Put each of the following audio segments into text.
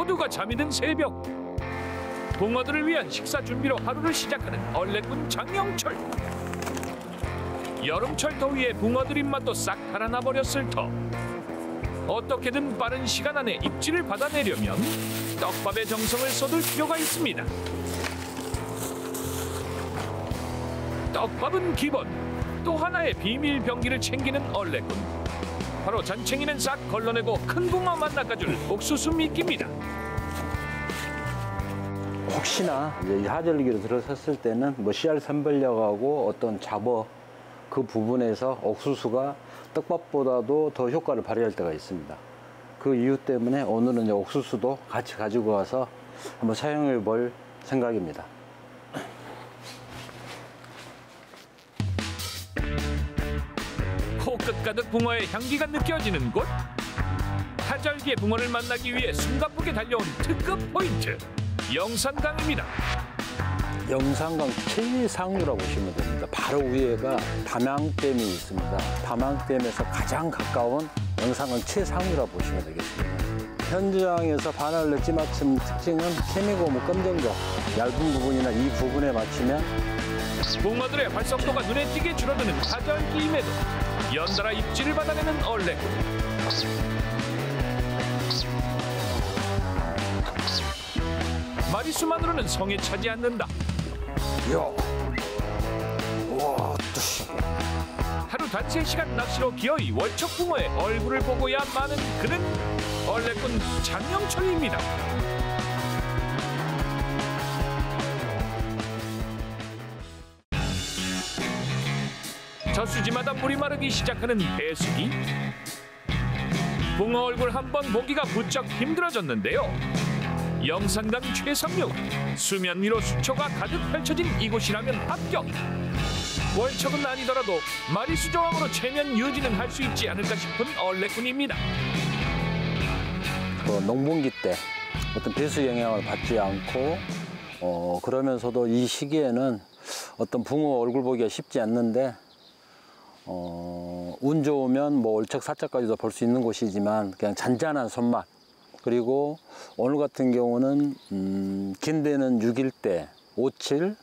모두가 잠이 든 새벽. 붕어들을 위한 식사 준비로 하루를 시작하는 얼레꾼 장영철. 여름철 더위에 붕어들 입맛도 싹 달아나 버렸을 터. 어떻게든 빠른 시간 안에 입질을 받아내려면 떡밥에 정성을 쏟을 필요가 있습니다. 떡밥은 기본. 또 하나의 비밀 병기를 챙기는 얼레꾼. 바로 잔챙이는 싹 걸러내고 큰 붕어만 낚아줄 옥수수 미끼입니다. 혹시나 이제 하절기로 들어섰을 때는 뭐 씨알 선별력하고 어떤 잡어 그 부분에서 옥수수가 떡밥보다도 더 효과를 발휘할 때가 있습니다. 그 이유 때문에 오늘은 이제 옥수수도 같이 가지고 와서 한번 사용해 볼 생각입니다. 코끝 가득 붕어의 향기가 느껴지는 곳. 하절기의 붕어를 만나기 위해 숨가쁘게 달려온 특급 포인트. 영산강입니다. 영산강 최상류라고 보시면 됩니다. 바로 위에가 담양댐이 있습니다. 담양댐에서 가장 가까운 영산강 최상류라고 보시면 되겠습니다. 현장에서 반할래 찌맞춤 특징은 케미고무 검정거 얇은 부분이나 이 부분에 맞추면 붕어들의 활성도가 눈에 띄게 줄어드는 하절기임에도 연달아 입질을 받아내는 얼레꾼. 마리수만으로는 성에 차지 않는다. 하루 단 3시간 낚시로 기어이 월척붕어의 얼굴을 보고야 마는 그는 얼레꾼 장영철입니다. 저수지마다 물이 마르기 시작하는 배수기. 붕어 얼굴 한 번 보기가 부쩍 힘들어졌는데요. 영산강 최상류, 수면 위로 수초가 가득 펼쳐진 이곳이라면 합격. 월척은 아니더라도 마리수 조항으로 체면 유지는 할 수 있지 않을까 싶은 얼레꾼입니다. 농번기 때 어떤 배수 영향을 받지 않고 그러면서도 이 시기에는 어떤 붕어 얼굴 보기가 쉽지 않는데 운 좋으면 뭐 월척 사자까지도 볼 수 있는 곳이지만 그냥 잔잔한 손맛. 그리고 오늘 같은 경우는 긴 데는 6일대, 57,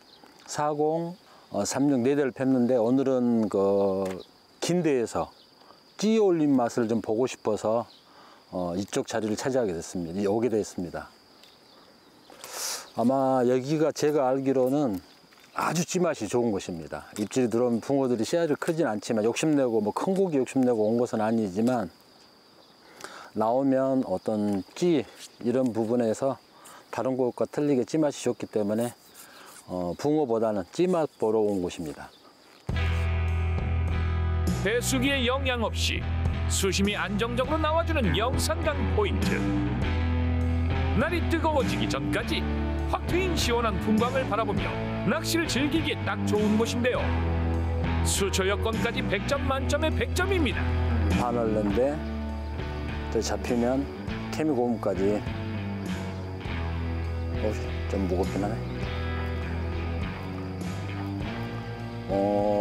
40, 36 4대를 폈는데 오늘은 그 긴 데에서 찌 올린 맛을 좀 보고 싶어서 이쪽 자리를 차지하게 됐습니다. 오게 됐습니다. 아마 여기가 제가 알기로는 아주 찌맛이 좋은 곳입니다. 입질이 들어오면 붕어들이 씨알이 크진 않지만 욕심내고 뭐 큰 고기 욕심내고 온 것은 아니지만 나오면 어떤 찌 이런 부분에서 다른 곳과 틀리게 찌맛이 좋기 때문에 붕어보다는 찌맛 보러 온 곳입니다. 배수기에 영향 없이 수심이 안정적으로 나와주는 영산강 포인트. 날이 뜨거워지기 전까지 확 트인 시원한 풍광을 바라보며 낚시를 즐기기에 딱 좋은 곳인데요. 수초 여건까지 100점 만점에 100점입니다. 반할래인데 잡히면 케미고무까지 좀 무겁긴 하네.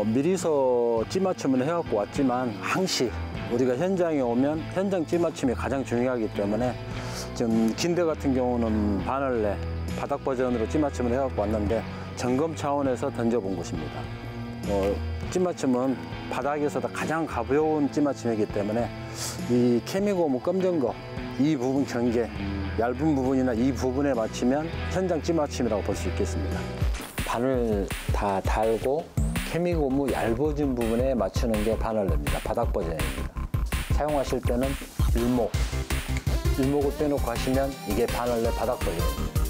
미리서 찌맞춤을 해갖고 왔지만 항시 우리가 현장에 오면 현장 찌맞춤이 가장 중요하기 때문에 지금 긴데 같은 경우는 반할래 바닥 버전으로 찌맞춤을 해갖고 왔는데 점검 차원에서 던져본 곳입니다. 찌맞춤은 바닥에서도 가장 가벼운 찌맞춤이기 때문에 이 케미고무 검정거 이 부분 경계 얇은 부분이나 이 부분에 맞추면 현장 찌맞춤이라고 볼 수 있겠습니다. 바늘 다 달고 케미고무 얇아진 부분에 맞추는 게 반할래입니다. 바닥 버전입니다. 사용하실 때는 일목을 빼놓고 하시면 이게 반할래 바닥 버전입니다.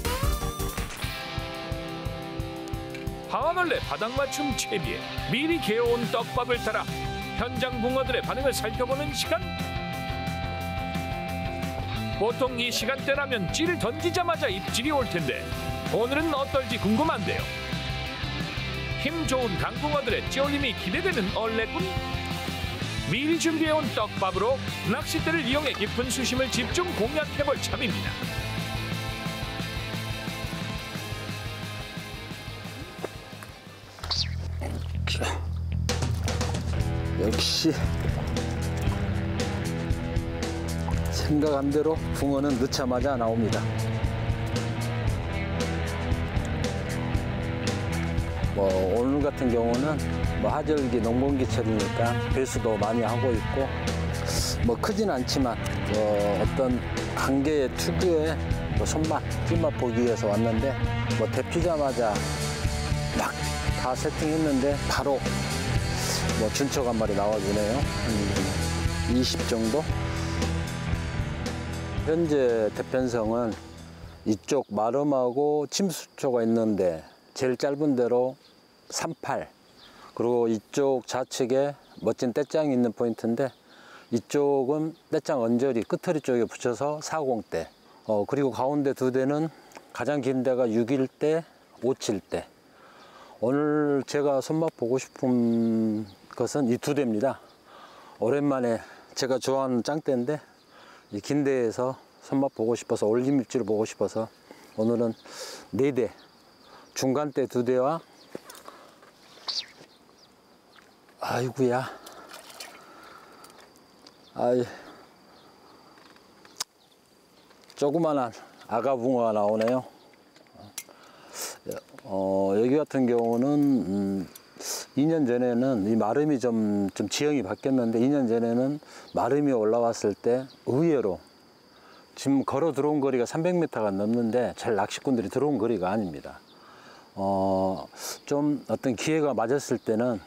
반할래 바닥 맞춤 채비에 미리 개어온 떡밥을 따라 현장 붕어들의 반응을 살펴보는 시간. 보통 이 시간대라면 찌를 던지자마자 입질이 올 텐데 오늘은 어떨지 궁금한데요. 힘 좋은 강붕어들의 찌올림이 기대되는 얼레꾼. 미리 준비해온 떡밥으로 낚싯대를 이용해 깊은 수심을 집중 공략해볼 참입니다. 역시 생각한 대로 붕어는 넣자마자 나옵니다. 오늘 같은 경우는 하절기 농번기철이니까 배수도 많이 하고 있고 크진 않지만 어떤 관계의 특유의 손맛, 찐맛 보기 위해서 왔는데 데피자마자 막 다 세팅했는데 바로 준척 한 마리 나와주네요. 20 정도? 현재 대편성은 이쪽 마름하고 침수초가 있는데 제일 짧은 데로 38, 그리고 이쪽 좌측에 멋진 떼짱이 있는 포인트인데 이쪽은 떼짱 언저리 끝허리 쪽에 붙여서 40대, 그리고 가운데 두 대는 가장 긴 데가 6일대, 57대. 오늘 제가 손맛 보고 싶은 것은 이 두 대입니다. 오랜만에 제가 좋아하는 짱대인데 이 긴 데에서 손맛 보고 싶어서 올림 입질을 보고 싶어서 오늘은 4대, 중간대 2대와 아이구야, 조그만한 아가 붕어가 나오네요. 여기 같은 경우는 2년 전에는 이 마름이 좀 지형이 바뀌었는데 2년 전에는 마름이 올라왔을 때 의외로 지금 걸어 들어온 거리가 300m가 넘는데 잘 낚시꾼들이 들어온 거리가 아닙니다. 좀 어떤 기회가 맞았을 때는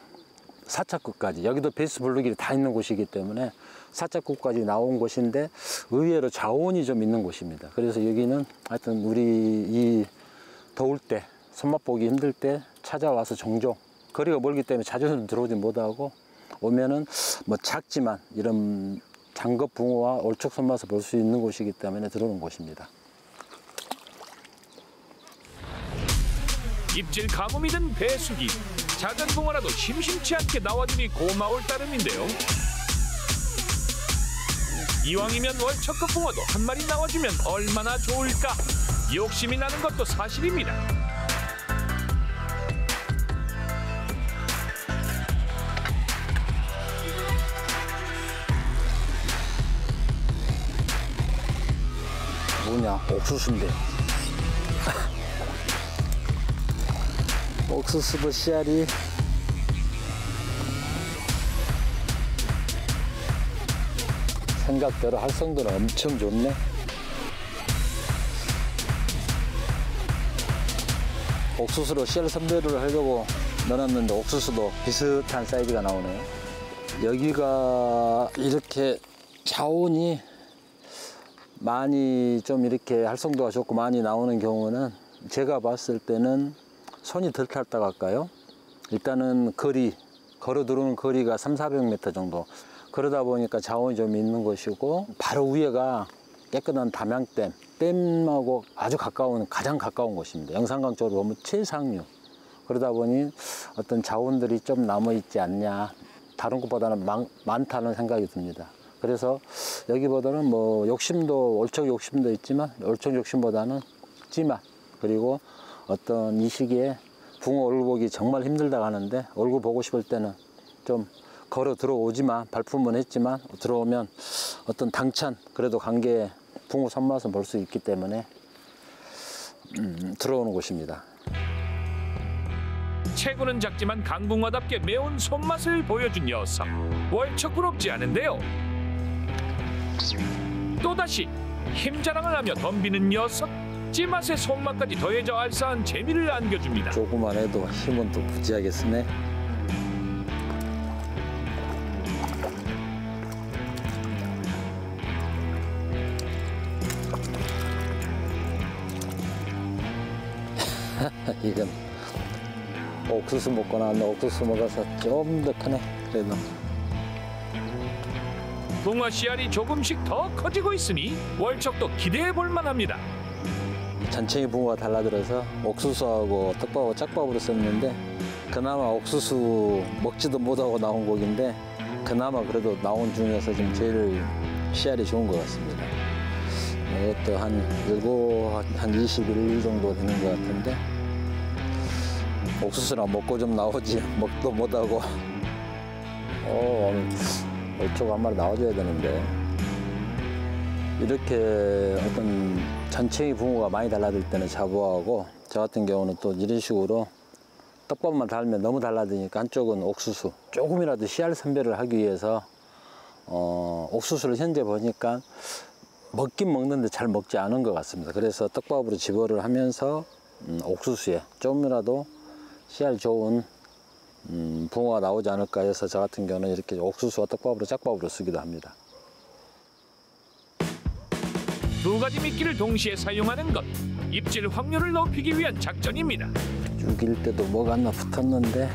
사차구까지, 여기도 베이스 블루길이 다 있는 곳이기 때문에 사차구까지 나온 곳인데 의외로 자원이 좀 있는 곳입니다. 그래서 여기는 하여튼 우리 이 더울 때 손맛 보기 힘들 때 찾아와서 종종, 거리가 멀기 때문에 자주 들어오지 못하고 오면은 작지만 이런 장갑 붕어와 올촉 손맛을 볼 수 있는 곳이기 때문에 들어오는 곳입니다. 입질 가뭄이 든 배수기, 작은 붕어라도 심심치 않게 나와주니 고마울 따름인데요. 이왕이면 월척급 붕어도 한 마리 나와주면 얼마나 좋을까, 욕심이 나는 것도 사실입니다. 뭐냐, 옥수수인데. 옥수수도 씨알이 생각대로 활성도는 엄청 좋네. 옥수수로 씨알 선별을 하려고 넣어놨는데 옥수수도 비슷한 사이즈가 나오네요. 여기가 이렇게 자원이 많이 좀 이렇게 활성도가 좋고 많이 나오는 경우는 제가 봤을 때는 손이 덜 탈다 할까요? 일단은 걸어 들어오는 거리가 300-400m 정도. 그러다 보니까 자원이 좀 있는 것이고, 바로 위에가 깨끗한 담양댐, 댐하고 아주 가장 가까운 곳입니다. 영산강 쪽으로 보면 최상류. 그러다 보니 어떤 자원들이 좀 남아있지 않냐, 다른 곳보다는 많다는 생각이 듭니다. 그래서 여기보다는 욕심도, 올척 욕심도 있지만 올척 욕심보다는 찌맛, 그리고 어떤 이 시기에 붕어 얼굴 보기 정말 힘들다고 하는데 얼굴 보고 싶을 때는 좀 걸어 들어오지만, 발품은 했지만 들어오면 어떤 당찬, 그래도 관계에 붕어 손맛을 볼 수 있기 때문에 들어오는 곳입니다. 체구는 작지만 강붕어답게 매운 손맛을 보여준 녀석, 월척 부럽지 않은데요. 또다시 힘자랑을 하며 덤비는 녀석, 찌맛에 손맛까지 더해져 알싸한 재미를 안겨줍니다. 조금만 해도 힘은 또 부지하게 쓰네. 이건 옥수수 먹고 나왔는데 옥수수 먹어서 좀 더 크네. 그래도 붕어 씨알이 조금씩 더 커지고 있으니 월척도 기대해 볼 만합니다. 잔챙이 붕어가 달라들어서 옥수수하고 떡밥하고 짝밥으로 썼는데 그나마 옥수수 먹지도 못하고 나온 곡인데 그나마 그래도 나온 중에서 지금 제일 씨알이 좋은 것 같습니다. 이것도 한 21일 정도 되는 것 같은데 옥수수랑 먹고 좀 나오지 먹도 못하고 오늘 월척 한 마리 나와줘야 되는데 이렇게 어떤 전체의 붕어가 많이 달라들 때는 자부하고, 저 같은 경우는 또 이런 식으로 떡밥만 달면 너무 달라지니까 한쪽은 옥수수, 조금이라도 씨알 선별을 하기 위해서 옥수수를 현재 보니까 먹긴 먹는데 잘 먹지 않은 것 같습니다. 그래서 떡밥으로 집어를 하면서 옥수수에 조금이라도 씨알 좋은 붕어가 나오지 않을까 해서 저 같은 경우는 이렇게 옥수수와 떡밥으로 짝밥으로 쓰기도 합니다. 두 가지 미끼를 동시에 사용하는 것, 입질 확률을 높이기 위한 작전입니다. 죽일 때도 뭐가 하나 붙었는데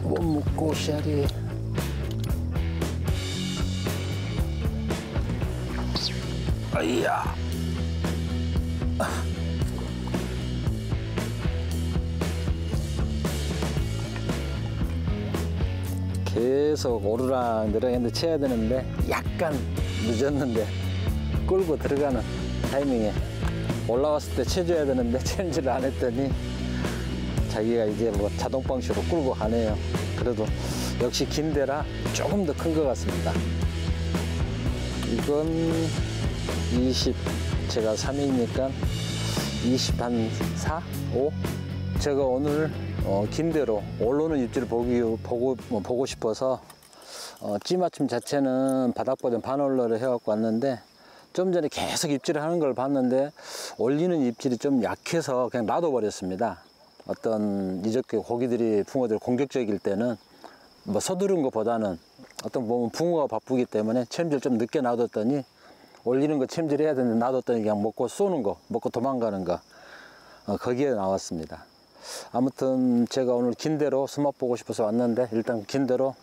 못 묶고 씨알이 아이야. 계속 오르락 내리락 쳐야 되는데 약간 늦었는데 끌고 들어가는 타이밍에 올라왔을 때 쳐줘야 되는데 챔질을 안 했더니 자기가 이제 뭐 자동 방식으로 끌고 가네요. 그래도 역시 긴 데라 조금 더 큰 것 같습니다. 이건 20, 제가 3이니까 20 한 4, 5? 제가 오늘 긴 데로 올라오는 입질을 보고 싶어서 찌맞춤 자체는 바닥 버전 반올러를 해갖고 왔는데, 좀 전에 계속 입질을 하는 걸 봤는데 올리는 입질이 좀 약해서 그냥 놔둬버렸습니다. 어떤 이적게 고기들이 붕어들이 공격적일 때는 뭐 서두른 것보다는 어떤 보면 붕어가 바쁘기 때문에 챔질 좀 늦게 놔뒀더니 올리는 거 챔질 해야 되는데 놔뒀더니 그냥 먹고 쏘는 거, 먹고 도망가는 거, 거기에 나왔습니다. 아무튼 제가 오늘 긴대로 수맛 보고 싶어서 왔는데, 일단 긴대로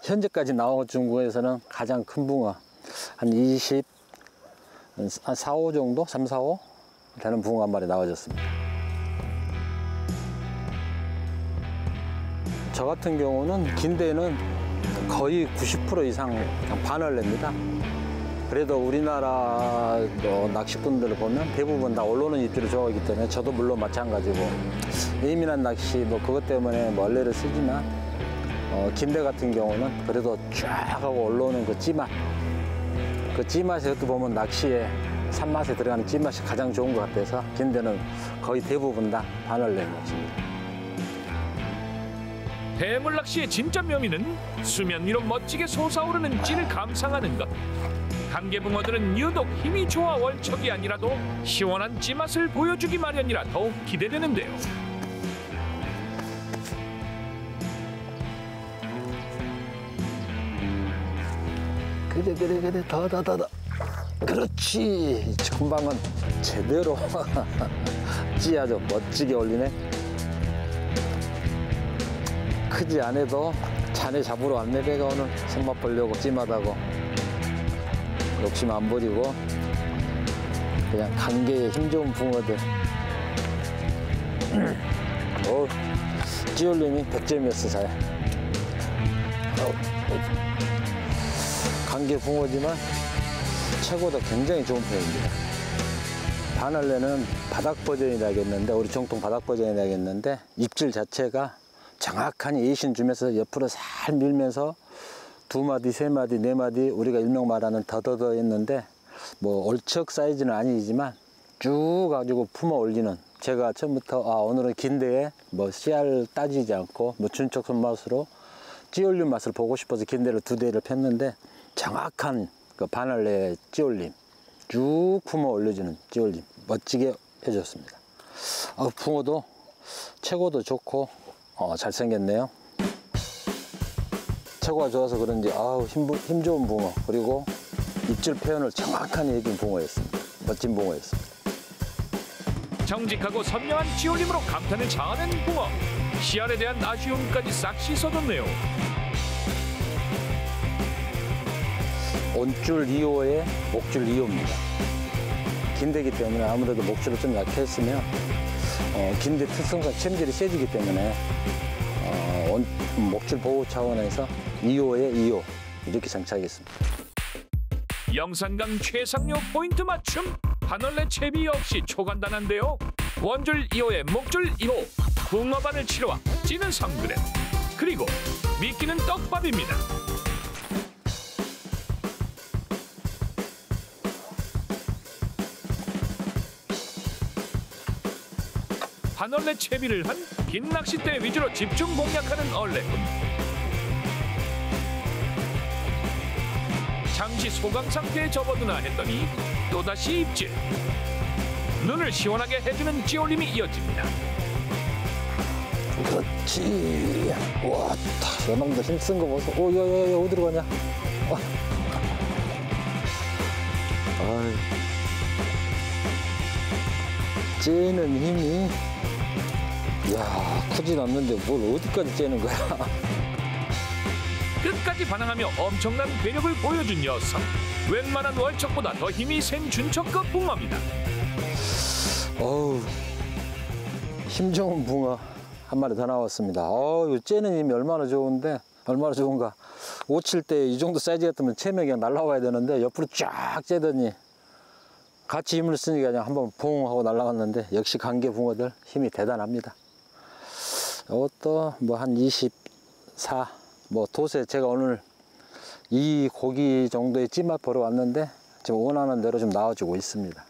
현재까지 나온 중국에서는 가장 큰 붕어 한 20, 한 4, 5 정도? 3, 4, 5 되는 붕어 한 마리 나와줬습니다. 저 같은 경우는 긴대는 거의 90% 이상 반얼레입니다. 그래도 우리나라 낚시꾼들을 보면 대부분 다 올라오는 입질을 좋아하기 때문에 저도 물론 마찬가지고, 예민한 낚시 뭐 그것 때문에 뭐 얼레를 쓰지만 긴대 같은 경우는 그래도 쫙 하고 올라오는 그 찌맛, 그 찌맛에 어떻게 보면 낚시에 산맛에 들어가는 찌맛이 가장 좋은 것 같아서 긴대는 거의 대부분 다 반얼레 낚시입니다. 대물 낚시의 진짜 묘미는 수면 위로 멋지게 솟아오르는 찌를 감상하는 것. 한계붕어들은 유독 힘이 좋아 월척이 아니라도 시원한 찌맛을 보여주기 마련이라 더욱 기대되는데요. 그래 더 그렇지. 금방은 제대로 찌 아주 멋지게 올리네. 크지 않아도 자네 잡으러 왔네. 내가 오늘 손맛 보려고 찌맛하고 욕심 안 부리고 그냥 관계에 힘 좋은 붕어들. 찌올림이 100점이었어. 잘 관계 붕어지만 최고도 굉장히 좋은 편입니다. 반얼레는 바닥 버전이라겠는데, 우리 정통 바닥 버전이라겠는데, 입질 자체가 정확한 예신 주면서 옆으로 살 밀면서 2마디, 3마디, 4마디 우리가 일명 말하는 더더더 했는데, 뭐 올척 사이즈는 아니지만 쭉 가지고 품어 올리는, 제가 처음부터 오늘은 긴대에 뭐 씨알 따지지 않고 뭐 준척 손맛으로 찌올림 맛을 보고 싶어서 긴대를 2대를 폈는데, 정확한 그 반얼레 찌올림, 쭉 품어 올려주는 찌올림 멋지게 해줬습니다. 붕어도 최고도 좋고 잘생겼네요. 최고가 좋아서 그런지 힘 좋은 붕어, 그리고 입질 표현을 정확하게 해준 붕어였습니다. 멋진 붕어였습니다. 정직하고 선명한 찌올림으로 감탄을 자아낸 붕어. 씨알에 대한 아쉬움까지 싹 씻어줬네요. 온줄 2호에 목줄 2호입니다. 긴대기 때문에 아무래도 목줄이 좀 약했으면 긴대 특성상 챔질이 세지기 때문에 목줄 보호 차원에서 2호에 2호 이렇게 장착했습니다. 영산강 최상료 포인트 맞춤. 반얼레 채비 역시 초간단한데요. 원줄 2호에 목줄 2호, 붕어반을 치러와 찌는 3g, 그리고 미끼는 떡밥입니다. 반얼레 채비를 한 긴 낚싯대 위주로 집중 공략하는 얼레군. 잠시 소강 상태에 접어두나 했더니 또다시 입질. 눈을 시원하게 해주는 찌올림이 이어집니다. 그렇지. 와, 저놈도 힘쓴 거 보소. 오, 야, 어디로 가냐? 아이, 째는 힘이, 야, 크진 않는데 뭘 어디까지 째는 거야? 끝까지 반항하며 엄청난 괴력을 보여준 녀석. 웬만한 월척보다 더 힘이 센 준척급 붕어입니다. 어우, 힘 좋은 붕어 한 마리 더 나왔습니다. 이거 째는 힘이 얼마나 좋은데, 얼마나 좋은가. 5칠 때 이 정도 사이즈 같으면 체면이 그냥 날라와야 되는데 옆으로 쫙 째더니 같이 힘을 쓰니까 그냥 한번 붕 하고 날라갔는데 역시 관계 붕어들 힘이 대단합니다. 이것도 뭐 한 24, 뭐 도세 제가 오늘 이 고기 정도의 찜맛 보러 왔는데 지금 원하는 대로 좀 나와주고 있습니다.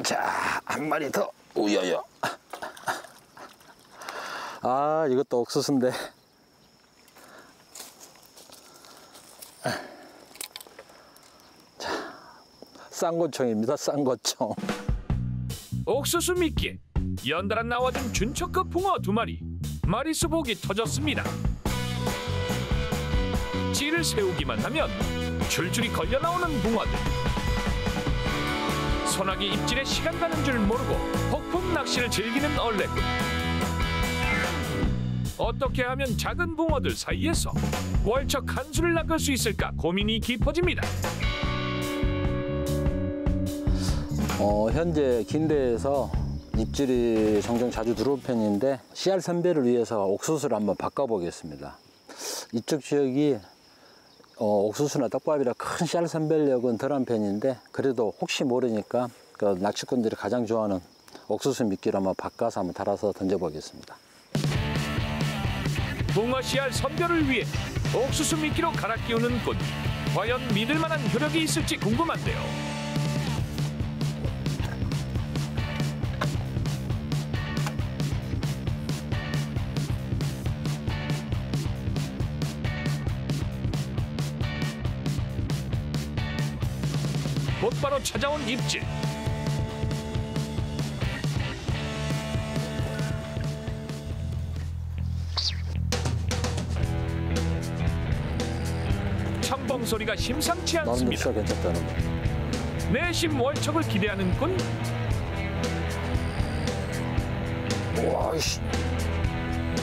자, 한 마리 더. 우여여. 아, 이것도 옥수수인데. 자, 쌍고총입니다. 쌍고총. 옥수수 미끼에 연달아 나와준 준척급 붕어 2마리. 마리수 복이 터졌습니다. 찌를 세우기만 하면 줄줄이 걸려 나오는 붕어들. 소나기 입질에 시간 가는 줄 모르고 폭풍 낚시를 즐기는 얼레군. 어떻게 하면 작은 붕어들 사이에서 월척 한 수를 낚을 수 있을까 고민이 깊어집니다. 현재 긴대에서 입질이 종종 자주 들어온 편인데 씨알 선별을 위해서 옥수수를 한번 바꿔보겠습니다. 이쪽 지역이 옥수수나 떡밥이라 큰 씨알 선별력은 덜한 편인데 그래도 혹시 모르니까 그 낚시꾼들이 가장 좋아하는 옥수수 미끼를 한번 바꿔서 한번 달아서 던져보겠습니다. 붕어 씨알 선별을 위해 옥수수 미끼로 갈아 끼우는 꾼. 과연 믿을 만한 효력이 있을지 궁금한데요. 곧바로 찾아온 입질. 첨벙 소리가 심상치 않습니다. 나는 괜찮다는 거. 내심 월척을 기대하는 꾼. 와이씨.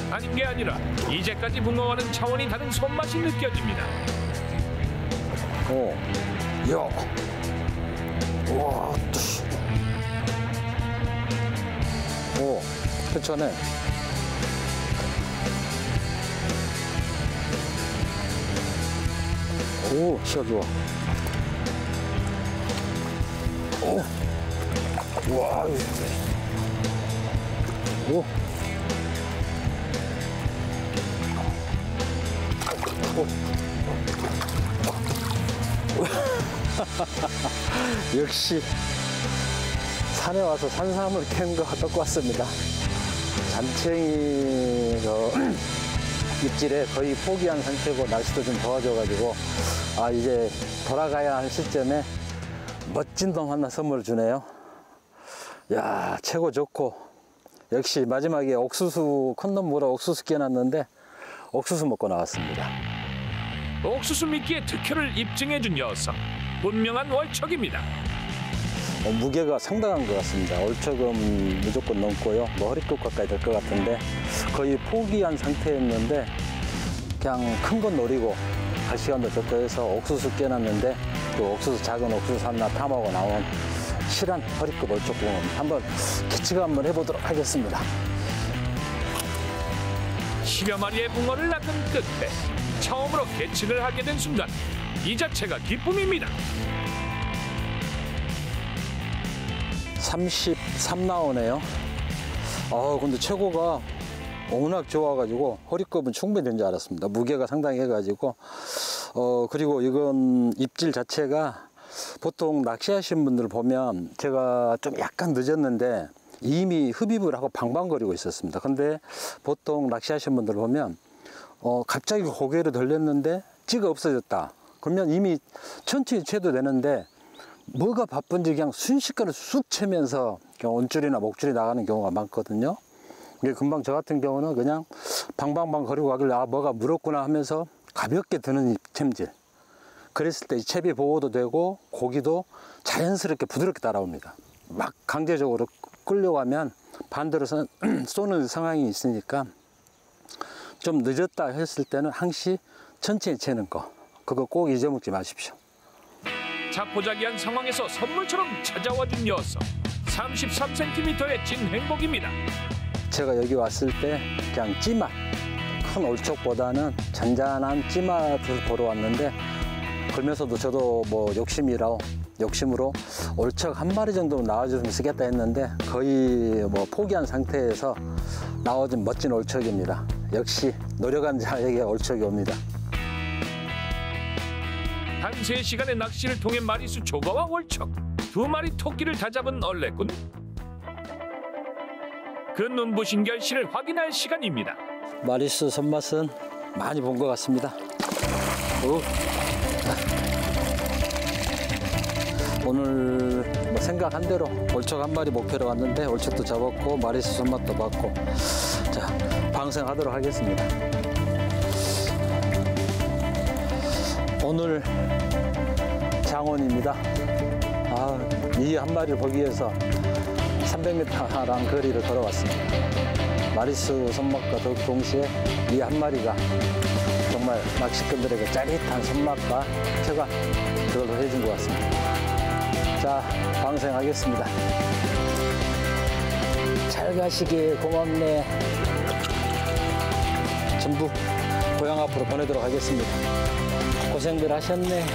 아닌 게 아니라 이제까지 붕어와는 차원이 다른 손맛이 느껴집니다. 야. 와, 뜨시. 괜찮네. 오, 시각 좋아. 와, 오. 역시 산에 와서 산삼을 캔 거 똑같습니다. 잔챙이 입질에 거의 포기한 상태고 날씨도 좀 더워져가지고 이제 돌아가야 할 시점에 멋진 놈 하나 선물 주네요. 야, 최고 좋고 역시 마지막에 옥수수 큰 놈 물어 옥수수 깨놨는데 옥수수 먹고 나왔습니다. 옥수수 미끼의 특효를 입증해준 녀석. 분명한 월척입니다. 무게가 상당한 것 같습니다. 월척은 무조건 넘고요. 뭐 허리끝 가까이 될 것 같은데 거의 포기한 상태였는데 그냥 큰 건 노리고 갈 시간도 적고 해서 옥수수 깨놨는데 그 옥수수 작은 옥수수 하나 탐하고 나온 실한 허리끝 월척붕어 한번 캐치가 한번 해보도록 하겠습니다. 10여 마리의 붕어를 낚은 끝에 처음으로 계측을 하게 된 순간 이 자체가 기쁨입니다. 33 나오네요. 근데 최고가 워낙 좋아가지고 허리급은 충분히 된 줄 알았습니다. 무게가 상당히 해가지고 그리고 이건 입질 자체가 보통 낚시하시는 분들 보면 제가 좀 약간 늦었는데 이미 흡입을 하고 방방거리고 있었습니다. 근데 보통 낚시하시는 분들 보면 갑자기 고개를 돌렸는데 찌가 없어졌다. 그러면 이미 천천히 채도 되는데 뭐가 바쁜지 그냥 순식간에 쑥 채면서 그냥 온줄이나 목줄이 나가는 경우가 많거든요. 이게 금방 저 같은 경우는 그냥 방방방 거리고 가길래 아 뭐가 물었구나 하면서 가볍게 드는 입챔질. 그랬을 때 이 채비 보호도 되고 고기도 자연스럽게 부드럽게 따라옵니다. 막 강제적으로 끌려가면 반대로 쏘는 상황이 있으니까 좀 늦었다 했을 때는 항시 천천히 채는 거 그거 꼭 잊어먹지 마십시오. 자포자기한 상황에서 선물처럼 찾아와준 녀석 33cm의 찐 행복입니다. 제가 여기 왔을 때 그냥 찌맛 큰 올척보다는 잔잔한 찌맛을 보러 왔는데 그러면서도 저도 뭐 욕심으로 올척 한 마리 정도는 나와주면 쓰겠다 했는데 거의 뭐 포기한 상태에서 나와준 멋진 올척입니다. 역시 노력한 자에게 올척이 옵니다. 단 3시간의 낚시를 통해 마리수 초과와 월척 2마리 토끼를 다 잡은 얼레꾼. 그 눈부신 결실을 확인할 시간입니다. 마리수 손맛은 많이 본 것 같습니다. 오늘 뭐 생각한 대로 올척 한 마리 목표로 왔는데 올척도 잡았고 마리수 손맛도 봤고 자 방생하도록 하겠습니다. 오늘 장원입니다. 이 한 마리를 보기 위해서 300m란 거리를 걸어왔습니다. 마리수 손맛과 동시에 이 한 마리가 정말 낚시꾼들에게 짜릿한 손맛과 쾌감 그걸로 해준 것 같습니다. 자, 방생하겠습니다. 잘 가시길 고맙네. 전부 고향 앞으로 보내도록 하겠습니다. 고생들 하셨네.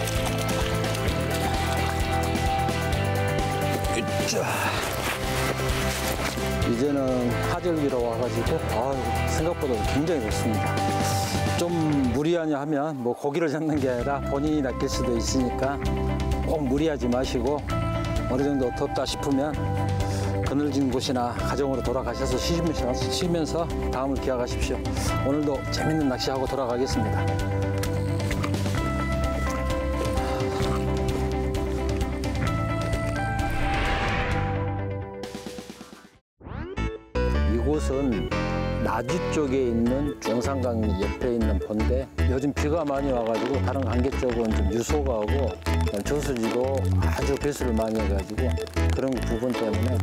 이제는 하절기로 와가지고 생각보다 굉장히 좋습니다. 좀 무리하냐 하면 뭐 고기를 잡는 게 아니라 본인이 낚일 수도 있으니까 꼭 무리하지 마시고 어느 정도 덥다 싶으면 그늘진 곳이나 가정으로 돌아가셔서 쉬면서 다음을 기약하십시오. 오늘도 재밌는 낚시하고 돌아가겠습니다. 이곳은 나주 쪽에 있는 중산강 옆에 있는 폰데 요즘 비가 많이 와가지고 다른 관계 쪽은 좀 유소가하고 저수지도 아주 배수를 많이 해가지고 그런 부분 때문에